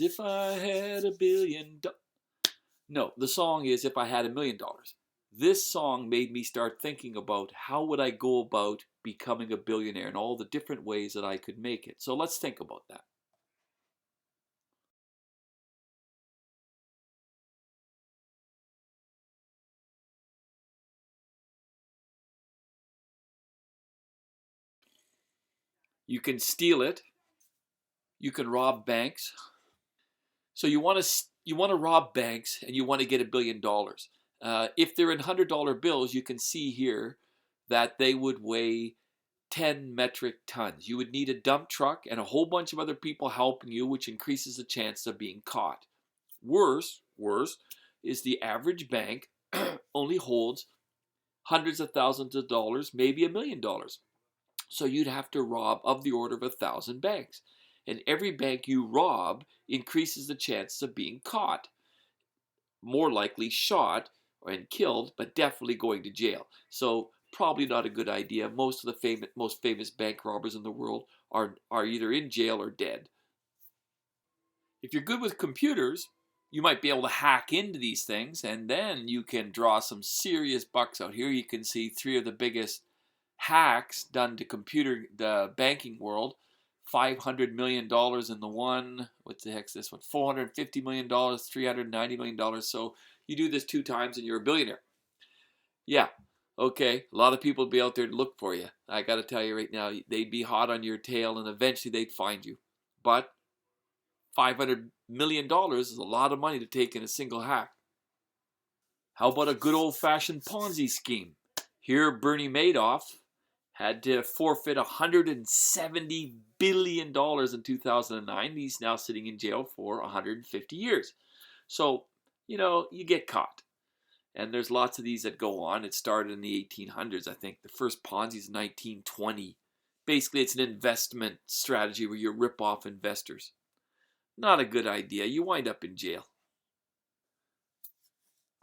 if I had $1 billion. No, the song is If I Had $1 Million. This song made me start thinking about how would I go about becoming a billionaire and all the different ways that I could make it. So let's think about that. You can steal it. You can rob banks. So you want to rob banks and you want to get $1 billion. If they're in $100 bills, you can see here that they would weigh 10 metric tons. You would need a dump truck and a whole bunch of other people helping you, which increases the chance of being caught. Worse is the average bank only holds hundreds of thousands of dollars, maybe $1 million. So you'd have to rob of the order of 1,000 banks. And every bank you rob increases the chances of being caught. More likely shot and killed, but definitely going to jail. So probably not a good idea. Most of the most famous bank robbers in the world are either in jail or dead. If you're good with computers, you might be able to hack into these things, and then you can draw some serious bucks out. Here you can see three of the biggest hacks done to the banking world. $500 million in the one. What the heck's this one? $450 million, $390 million. So you do this 2 times and you're a billionaire. Yeah, okay. A lot of people would be out there to look for you. I got to tell you right now, they'd be hot on your tail and eventually they'd find you. But $500 million is a lot of money to take in a single hack. How about a good old-fashioned Ponzi scheme? Here, Bernie Madoff had to forfeit $170 billion in 2009. He's now sitting in jail for 150 years. So, you get caught. And there's lots of these that go on. It started in the 1800s, I think. The first Ponzi is 1920. Basically, it's an investment strategy where you rip off investors. Not a good idea. You wind up in jail.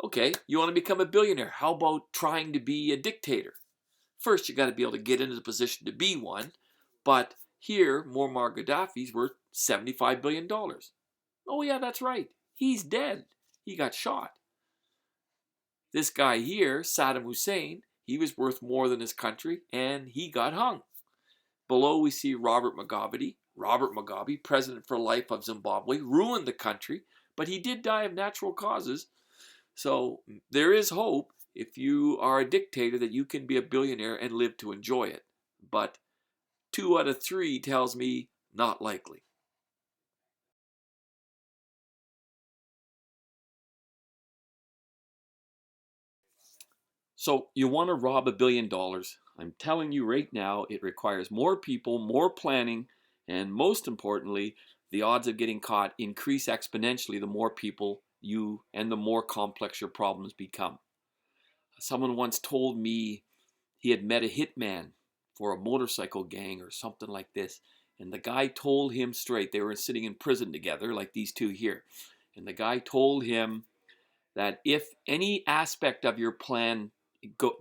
Okay, you want to become a billionaire. How about trying to be a dictator? First, you got to be able to get into the position to be one. But here, Muammar Gaddafi's worth $75 billion. Oh yeah, that's right. He's dead. He got shot. This guy here, Saddam Hussein, he was worth more than his country, and he got hung. Below we see Robert Mugabe. Robert Mugabe, president for life of Zimbabwe, ruined the country, but he did die of natural causes. So there is hope if you are a dictator that you can be a billionaire and live to enjoy it. But 2 out of 3 tells me not likely. So you want to rob $1 billion. I'm telling you right now, it requires more people, more planning, and most importantly, the odds of getting caught increase exponentially the more people you and the more complex your problems become. Someone once told me he had met a hitman for a motorcycle gang or something like this. And the guy told him straight, they were sitting in prison together like these two here. And the guy told him that if any aspect of your plan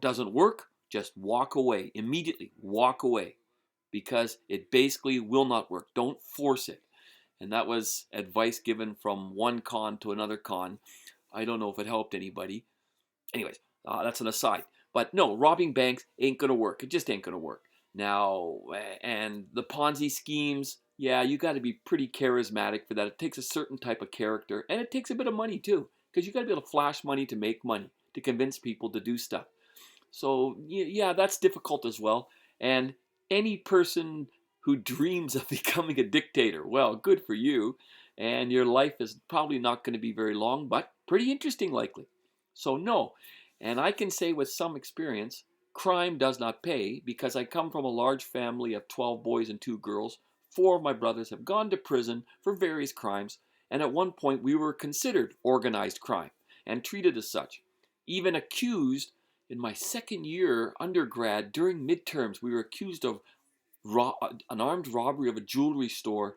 doesn't work, just walk away. Immediately walk away. Because it basically will not work. Don't force it. And that was advice given from one con to another con. I don't know if it helped anybody. Anyways, that's an aside. But no, robbing banks ain't going to work. It just ain't going to work. Now, and the Ponzi schemes, yeah, you got to be pretty charismatic for that. It takes a certain type of character, and it takes a bit of money too, because you got to be able to flash money to make money, to convince people to do stuff. So, yeah, that's difficult as well. And any person who dreams of becoming a dictator, well, good for you. And your life is probably not going to be very long, but pretty interesting likely. So no, and I can say with some experience, crime does not pay because I come from a large family of 12 boys and 2 girls. 4 of my brothers have gone to prison for various crimes, and at one point we were considered organized crime and treated as such. Even accused in my second year undergrad during midterms, we were accused of an armed robbery of a jewelry store,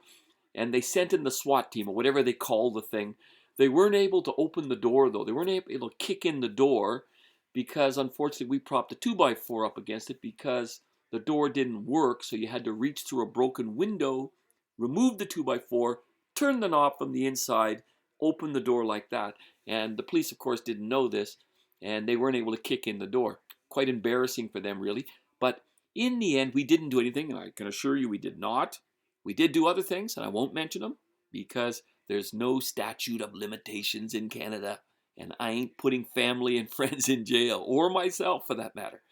and they sent in the SWAT team or whatever they call the thing. They weren't able to open the door though. They weren't able to kick in the door because unfortunately we propped a 2x4 up against it because the door didn't work, so you had to reach through a broken window, remove the 2x4, turn the knob from the inside, open the door like that. And the police, of course, didn't know this, and they weren't able to kick in the door. Quite embarrassing for them, really. But in the end, we didn't do anything, and I can assure you we did not. We did do other things, and I won't mention them because there's no statute of limitations in Canada, and I ain't putting family and friends in jail, or myself for that matter,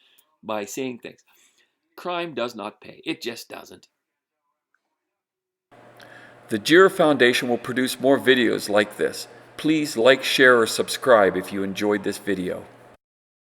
by saying things. Crime does not pay. It just doesn't. The GERA Foundation will produce more videos like this. Please like, share, or subscribe if you enjoyed this video.